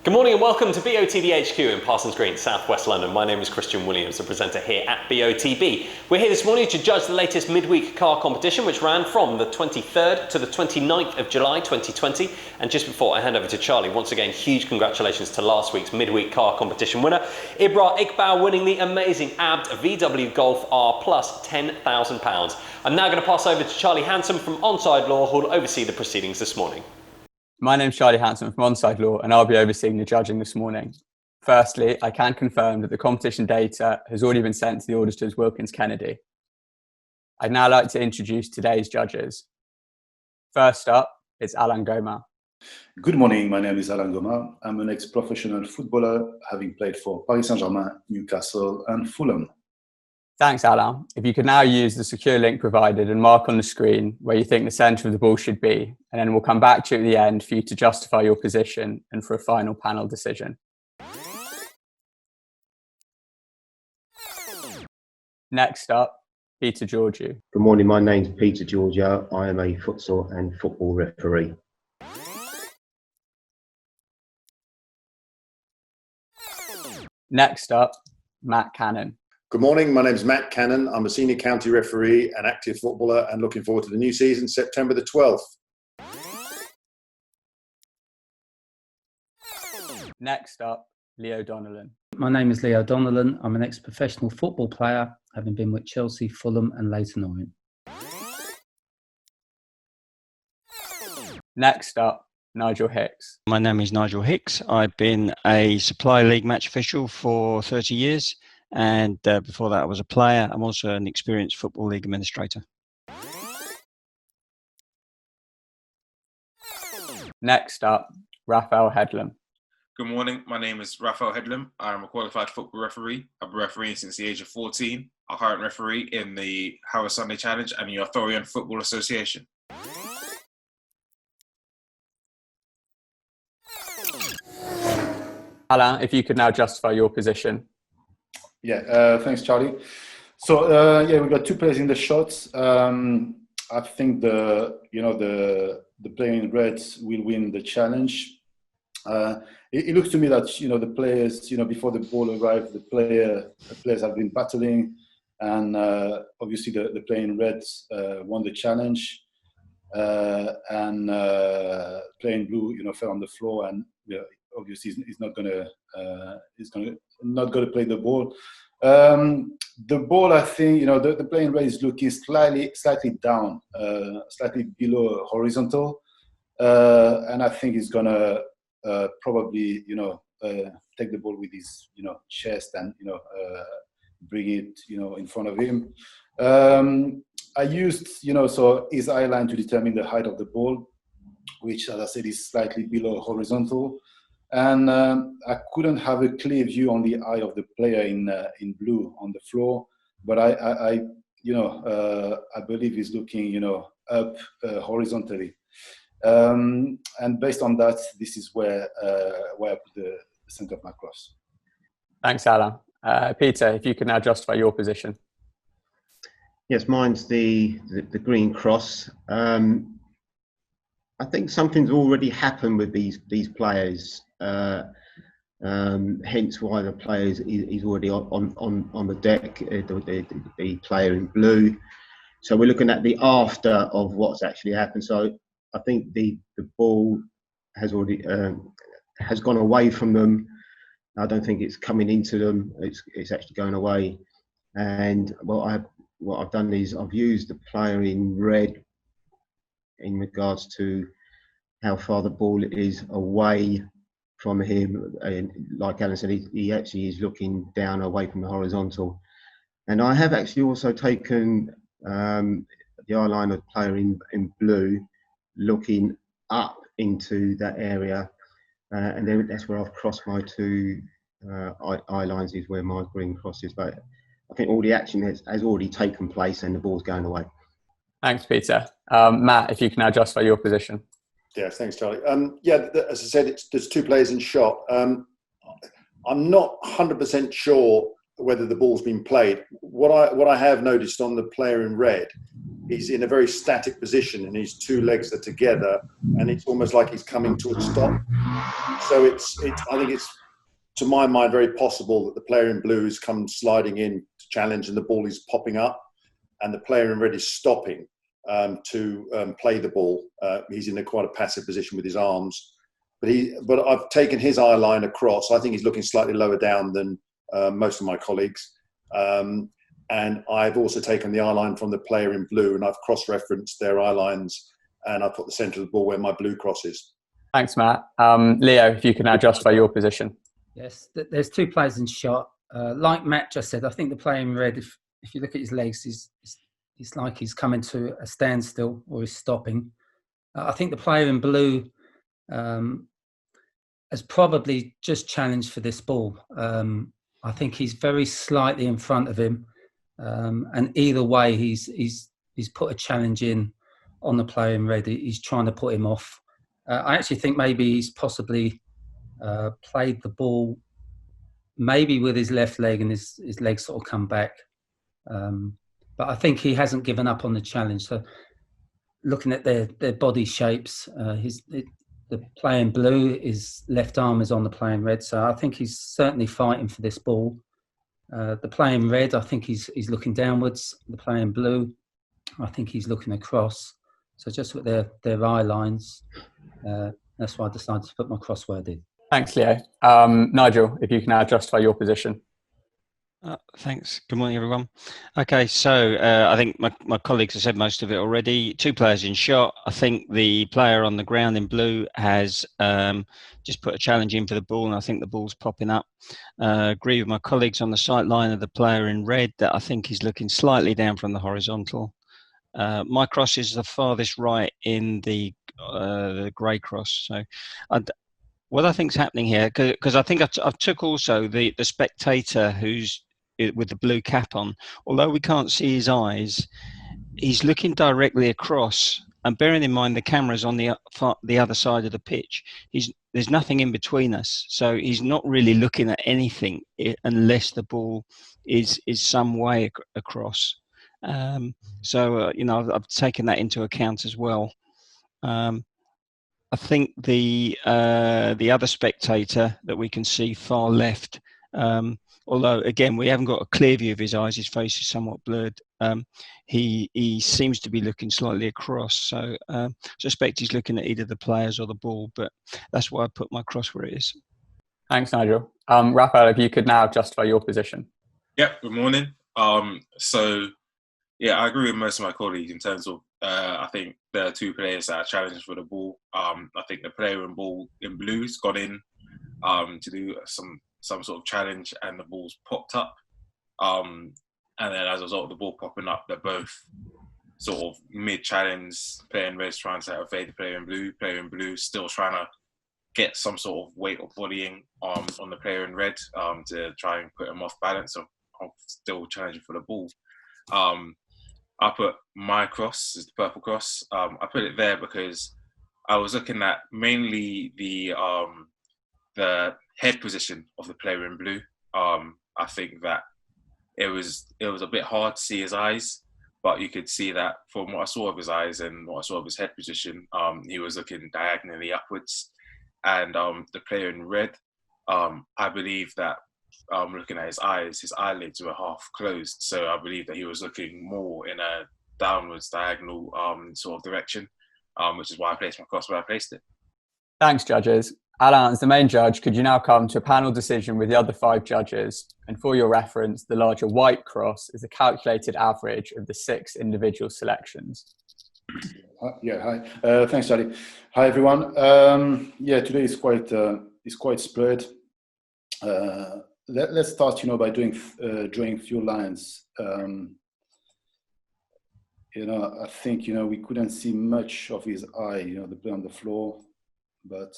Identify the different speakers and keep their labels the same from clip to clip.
Speaker 1: Good morning and welcome to BOTB HQ in Parsons Green, South West London. My name is Christian Williams, the presenter here at BOTB. We're here this morning to judge the latest midweek car competition, which ran from the 23rd to the 29th of July 2020. And just before I hand over to Charlie, once again, huge congratulations to last week's midweek car competition winner, Ibra Iqbal, winning the amazing ABD VW Golf R plus £10,000. I'm now going to pass over to Charlie Hanson from Onside Law, who will oversee the proceedings this morning.
Speaker 2: My name's Charlie Hanson from Onside Law, and I'll be overseeing the judging this morning. Firstly, I can confirm that the competition data has already been sent to the auditors Wilkins Kennedy. I'd now like to introduce today's judges. First up, it's Alain Goma.
Speaker 3: Good morning, my name is Alain Goma. I'm an ex-professional footballer, having played for Paris Saint-Germain, Newcastle and Fulham.
Speaker 2: Thanks, Alain. If you could now use the secure link provided and mark on the screen where you think the centre of the ball should be, and then we'll come back to you at the end for you to justify your position and for a final panel decision. Next up, Peter Georgiou.
Speaker 4: Good morning, my name's Peter Georgiou. I am a futsal and football referee.
Speaker 2: Next up, Matt Cannon.
Speaker 5: Good morning, my name is Matt Cannon. I'm a senior county referee and active footballer and looking forward to the new season, September the 12th.
Speaker 2: Next up, Leo Donnellan.
Speaker 6: My name is Leo Donnellan. I'm an ex-professional football player, having been with Chelsea, Fulham and Leyton Orient.
Speaker 2: Next up, Nigel Hicks.
Speaker 7: My name is Nigel Hicks. I've been a Supply League match official for 30 years. And before that, I was a player. I'm also an experienced Football League administrator.
Speaker 2: Next up, Raphael Headlam.
Speaker 8: Good morning. My name is Raphael Headlam. I'm a qualified football referee. I've been refereeing since the age of 14. A current referee in the Harrow Sunday Challenge and the Arthurian Football Association.
Speaker 2: Alain, if you could now justify your position.
Speaker 3: Yeah, thanks, Charlie. So we got two players in the shots. I think the player in red will win the challenge. It looks to me that the players before the ball arrived, the players have been battling, and obviously the player in red won the challenge, and player in blue fell on the floor, and obviously he's not gonna play the ball. The ball, I think, the player in red is looking slightly down, slightly below horizontal, and I think he's gonna probably take the ball with his chest and bring it in front of him. I used so his eye line to determine the height of the ball, which, as I said, is slightly below horizontal. And I couldn't have a clear view on the eye of the player in blue on the floor, but I believe he's looking up horizontally, and based on that, this is where I put the centre of my cross.
Speaker 2: Thanks, Alain. Peter, if you could now justify your position.
Speaker 4: Yes, mine's the green cross. I think something's already happened with these players. Hence why the players is already on the deck, the player in blue. So we're looking at the after of what's actually happened. So I think the ball has already has gone away from them. I don't think it's coming into them. It's actually going away. And what I've done is I've used the player in red in regards to how far the ball is away from him, and like Alan said, he actually is looking down away from the horizontal. And I have actually also taken the eye line of the player in blue, looking up into that area, and then that's where I've crossed my two eye lines, is where my green cross is. But I think all the action has already taken place and the ball's going away.
Speaker 2: Thanks, Peter. Matt, if you can now justify your position.
Speaker 5: Yeah, thanks, Charlie. As I said, there's two players in shot. I'm not 100% sure whether the ball's been played. What I have noticed on the player in red he's in a very static position and his two legs are together, and it's almost like he's coming to a stop. So I think it's, to my mind, very possible that the player in blue has come sliding in to challenge and the ball is popping up, and the player in red is stopping to play the ball. He's in quite a passive position with his arms. But I've taken his eye line across. I think he's looking slightly lower down than most of my colleagues. And I've also taken the eye line from the player in blue, and I've cross-referenced their eye lines, and I put the centre of the ball where my blue cross is.
Speaker 2: Thanks, Matt. Leo, if you can now justify your position.
Speaker 6: Yes, there's two players in shot. Like Matt just said, I think the player in red, if you look at his legs, it's like he's coming to a standstill or he's stopping. I think the player in blue has probably just challenged for this ball. I think he's very slightly in front of him, and either way, he's put a challenge in on the player in red. He's trying to put him off. I actually think maybe he's possibly played the ball maybe with his left leg, and his legs sort of come back. But I think he hasn't given up on the challenge. So looking at their body shapes, the player in blue, his left arm is on the player in red. So I think he's certainly fighting for this ball. The player in red, I think he's looking downwards. The player in blue, I think he's looking across. So just with their eye lines, that's why I decided to put my crossword in.
Speaker 2: Thanks, Leo. Nigel, if you can now justify your position.
Speaker 7: Thanks. Good morning, everyone. Okay, so I think my colleagues have said most of it already. Two players in shot. I think the player on the ground in blue has just put a challenge in for the ball, and I think the ball's popping up. Agree with my colleagues on the sight line of the player in red that I think he's looking slightly down from the horizontal. My cross is the farthest right in the grey cross. So what I think is happening here, because I think I took also the spectator who's with the blue cap on, although we can't see his eyes, he's looking directly across, and bearing in mind the camera's on the other side of the pitch, there's nothing in between us, so he's not really looking at anything unless the ball is some way across. So I've taken that into account as well. I think the other spectator that we can see far left, although again we haven't got a clear view of his eyes, his face is somewhat blurred. He seems to be looking slightly across, so I suspect he's looking at either the players or the ball. But that's why I put my cross where it is.
Speaker 2: Thanks, Nigel. Raphael, if you could now justify your position.
Speaker 8: Yep. Good morning. So yeah, I agree with most of my colleagues in terms of I think there are two players that are challenging for the ball. I think the player in blue's got in to do some sort of challenge, and the ball's popped up. And then as a result of the ball popping up, they're both sort of mid-challenge. Player in red's trying to evade the player in blue. Player in blue still trying to get some sort of weight or bodying on the player in red to try and put him off balance of still challenging for the ball. I put my cross, is the purple cross. I put it there because I was looking at mainly the head position of the player in blue. I think that it was a bit hard to see his eyes, but you could see that from what I saw of his eyes and what I saw of his head position, he was looking diagonally upwards. And the player in red, I believe that looking at his eyes, his eyelids were half closed. So I believe that he was looking more in a downwards diagonal sort of direction, which is why I placed my cross where I placed it.
Speaker 2: Thanks, judges. Alain, as the main judge, could you now come to a panel decision with the other 5 judges? And for your reference, the larger white cross is the calculated average of the 6 individual selections.
Speaker 3: Hi. Thanks, Charlie. Hi, everyone. Today is quite spread. Let's start, by drawing a few lines. I think, we couldn't see much of his eye, the play on the floor, but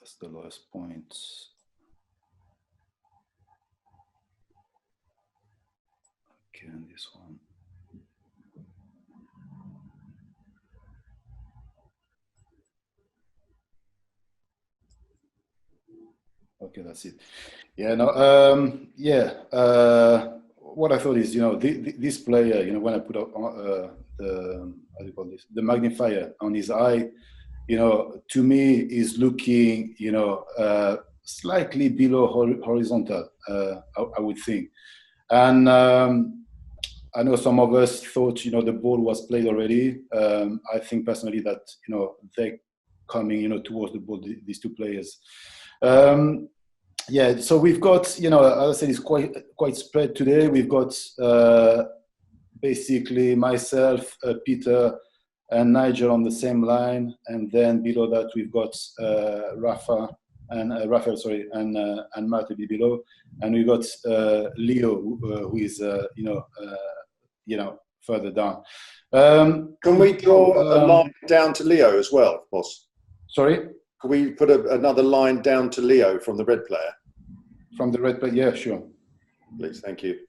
Speaker 3: that's the lowest point. Okay, and this one. Okay, that's it. what I thought is, this player, when I put up the how do you call this, the magnifier on his eye, to me is looking, slightly below horizontal, I would think. And I know some of us thought, the ball was played already. I think personally that, they're coming, towards the ball, these two players. Yeah, so we've got, as I said, it's quite spread today. We've got basically myself, Peter, and Nigel on the same line, and then below that we've got Raphael, and Matt below, and we've got Leo, who is further down.
Speaker 5: Can we draw a line down to Leo as well, boss?
Speaker 3: Sorry?
Speaker 5: Can we put another line down to Leo from the red player?
Speaker 3: From the red player, yeah, sure.
Speaker 5: Please, thank you.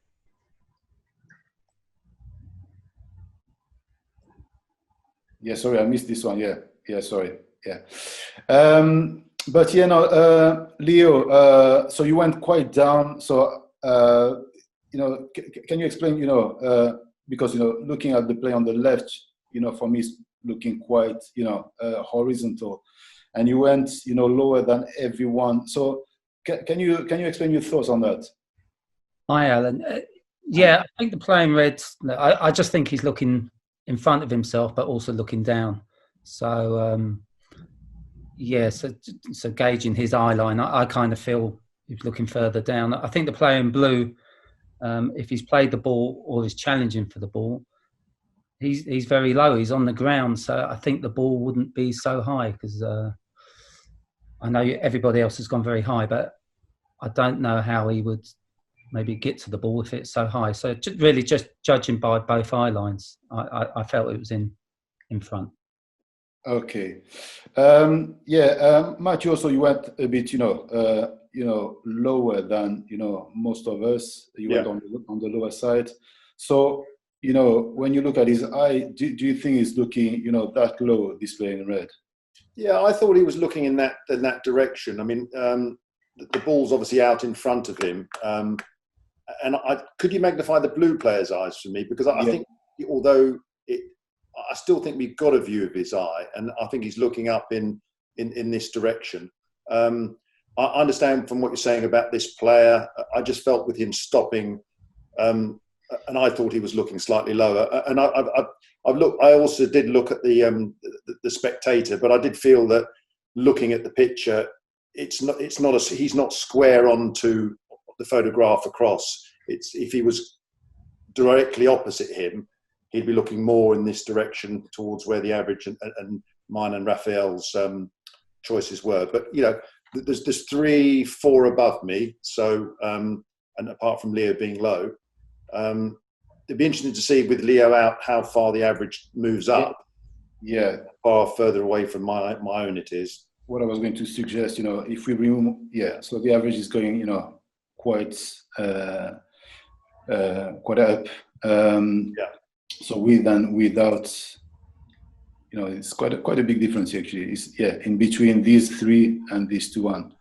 Speaker 3: Yeah, sorry, I missed this one. Yeah, sorry. Yeah. But Leo, so you went quite down. So, can you explain, because, looking at the play on the left, for me, it's looking quite, horizontal, and you went, lower than everyone. So can you explain your thoughts on that?
Speaker 6: Hi, Alan. Yeah, I think the player in red, I just think he's looking in front of himself, but also looking down. So, so gauging his eye line, I kind of feel he's looking further down. I think the player in blue, if he's played the ball or is challenging for the ball, he's very low. He's on the ground, so I think the ball wouldn't be so high, because I know everybody else has gone very high, but I don't know how he would maybe get to the ball if it's so high. So really just judging by both eye lines, I felt it was in front.
Speaker 3: Okay. Matthew, also you went a bit, lower than, most of us. You went on the lower side. So, when you look at his eye, do you think he's looking, that low, displaying red?
Speaker 5: Yeah, I thought he was looking in that direction. I mean, the ball's obviously out in front of him. And could you magnify the blue player's eyes for me? Because I think, although I still think we've got a view of his eye, and I think he's looking up in this direction. I understand from what you're saying about this player. I just felt with him stopping, and I thought he was looking slightly lower. And I also did look at the spectator, but I did feel that looking at the picture, he's not square onto the photograph across. If he was directly opposite him, he'd be looking more in this direction towards where the average and mine and Raphael's choices were. But there's 3, 4 above me. So and apart from Leo being low, it'd be interesting to see with Leo out how far the average moves up.
Speaker 3: Yeah,
Speaker 5: far further away from my own it is.
Speaker 3: What I was going to suggest, if we remove, so the average is going, quite up. So with and without, it's quite a big difference actually. It's in between these 3 and these 2 1.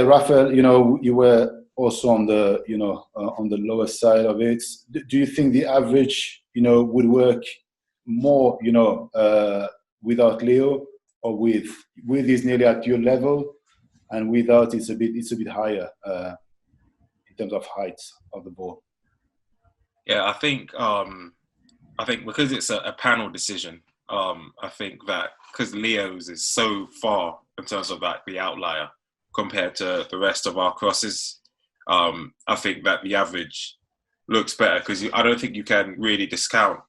Speaker 3: Raphael, you were also on the on the lower side of it. Do you think the average would work more without Leo, or with is nearly at your level, and without it's a bit higher in terms of height of the ball?
Speaker 8: Yeah, I think because it's a panel decision, I think that because Leo's is so far in terms of like the outlier compared to the rest of our crosses, I think that the average looks better, because I don't think you can really discount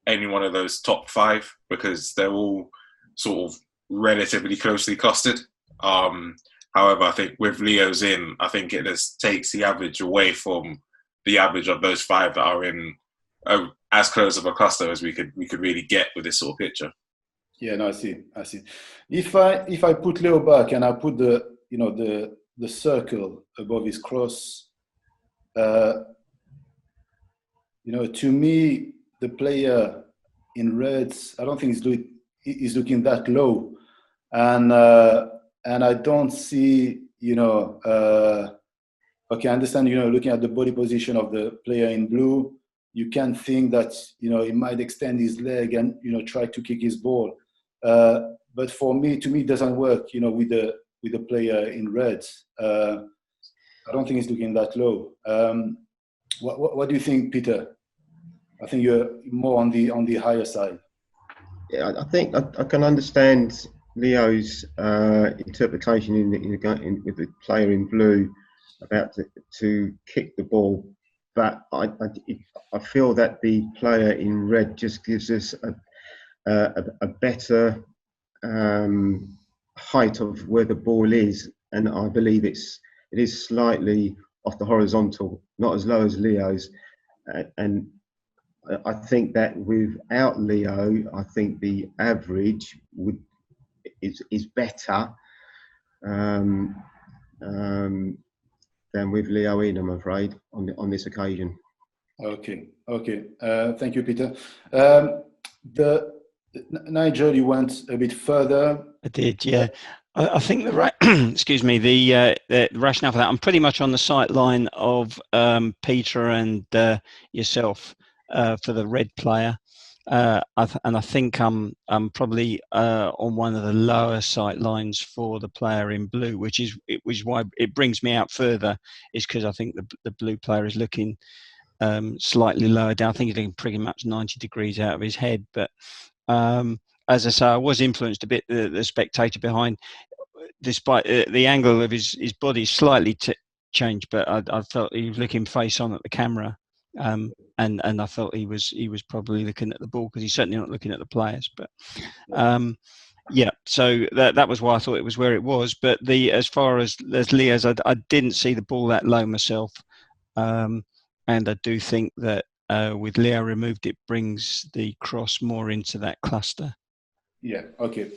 Speaker 8: any one of those top 5 because they're all sort of relatively closely clustered. However, I think with Leo's in, I think it just takes the average away from the average of those 5 that are in as close of a cluster as we could really get with this sort of picture.
Speaker 3: Yeah, no, I see. If I put Leo back and I put the circle above his cross, to me, the player in red, I don't think he's looking that low, and I don't see okay, I understand, looking at the body position of the player in blue, you can think that, he might extend his leg and, try to kick his ball. But to me, it doesn't work, with the player in red. I don't think he's looking that low. What do you think, Peter? I think you're more on the higher side.
Speaker 4: Yeah, I think I can understand Leo's interpretation with the player in blue about to kick the ball, but I feel that the player in red just gives us a better height of where the ball is, and I believe it is slightly off the horizontal, not as low as Leo's, and I think that without Leo, I think the average is better than with Leo in, I'm afraid, on this occasion.
Speaker 3: Okay. Thank you, Peter. Nigel, you went a bit further.
Speaker 7: I did, yeah. I think excuse me, the rationale for that, I'm pretty much on the sight line of Peter and yourself for the red player, and I think I'm probably on one of the lower sight lines for the player in blue, which is why it brings me out further, is because I think the blue player is looking slightly lower down. I think he's looking pretty much 90 degrees out of his head, but as I say, I was influenced a bit, the spectator behind, despite the angle of his body slightly changed, but I felt he was looking face on at the camera, and I felt he was probably looking at the ball, because he's certainly not looking at the players. But yeah, so that was why I thought it was where it was. But as far as Leo's, I didn't see the ball that low myself, and I do think that with Leo removed, it brings the cross more into that cluster.
Speaker 3: Yeah. Okay.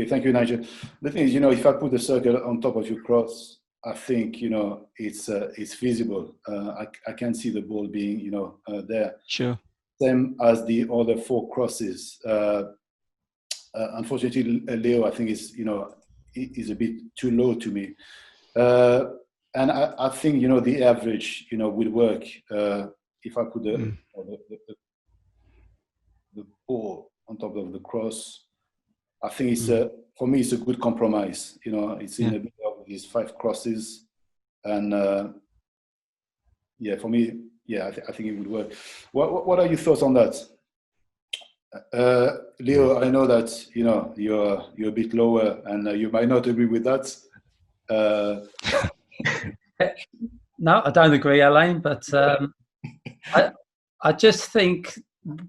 Speaker 3: Thank you, Nigel. The thing is, if I put a circle on top of your cross, I think it's visible. I can see the ball being there.
Speaker 7: Sure.
Speaker 3: Same as the other 4 crosses. Unfortunately, Leo, I think is a bit too low to me. And I think the average would work if I put the ball on top of the cross. I think it's for me it's a good compromise. It's in the middle of these 5 crosses, and for me, I think it would work. What are your thoughts on that, Leo? I know that you're a bit lower, and you might not agree with that.
Speaker 6: No, I don't agree, Alain, but I just think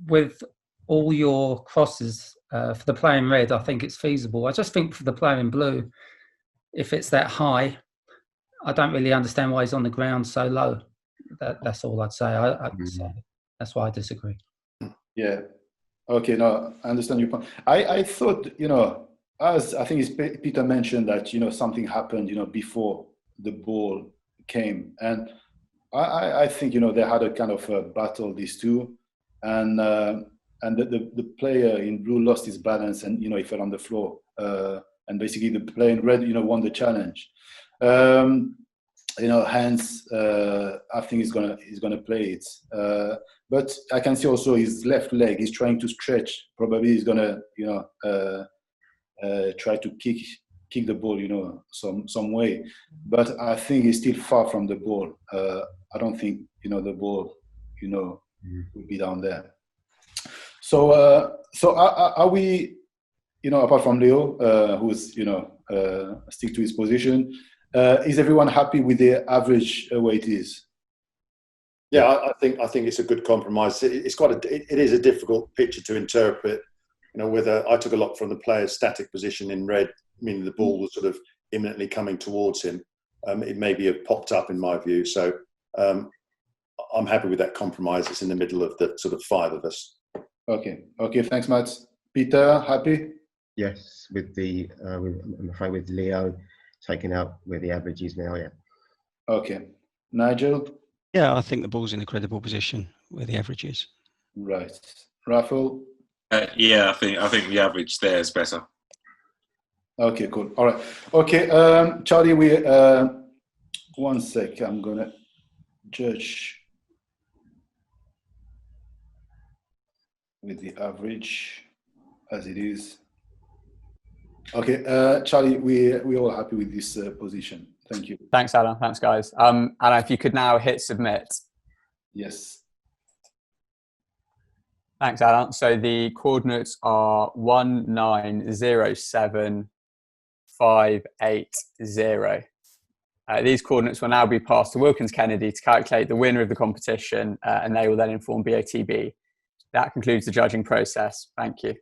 Speaker 6: with all your crosses for the player in red, I think it's feasible. I just think for the player in blue, if it's that high, I don't really understand why he's on the ground so low. That's all I'd say. So that's why I disagree.
Speaker 3: Yeah. Okay. No, I understand your point. I thought, as I think Peter mentioned that, something happened, before the ball came, and I think they had a kind of a battle, these two, and the player in blue lost his balance, and he fell on the floor, and basically the player in red won the challenge. Hence I think he's gonna play it, but I can see also his left leg, he's trying to stretch. Probably he's gonna try to kick the ball, some way, but I think he's still far from the ball. I don't think the ball will be down there. So are we, apart from Leo, who's stick to his position, is everyone happy with the average where it is?
Speaker 5: Yeah, I think it's a good compromise. It is a difficult picture to interpret. Whether I took a lot from the player's static position in red, meaning the ball was sort of imminently coming towards him. It maybe have popped up in my view. So I'm happy with that compromise. It's in the middle of the sort of 5 of us. Okay.
Speaker 3: Thanks, Matt. Peter, happy?
Speaker 4: Yes, I'm afraid with Leo taking out where the average is now. Yeah.
Speaker 3: Okay. Nigel?
Speaker 7: Yeah, I think the ball's in a credible position where the average is.
Speaker 3: Right. Raffle?
Speaker 8: Yeah, I think the average there is better.
Speaker 3: Okay, cool. All right. Okay, Charlie, 1 sec, I'm gonna judge with the average as it is. Okay, Charlie, we're all happy with this position. Thank you.
Speaker 2: Thanks, Alan. Thanks, guys. Alan, if you could now hit submit.
Speaker 3: Yes.
Speaker 2: Thanks, Alan. So the coordinates are 1907580. These coordinates will now be passed to Wilkins Kennedy to calculate the winner of the competition, and they will then inform BOTB. That concludes the judging process. Thank you.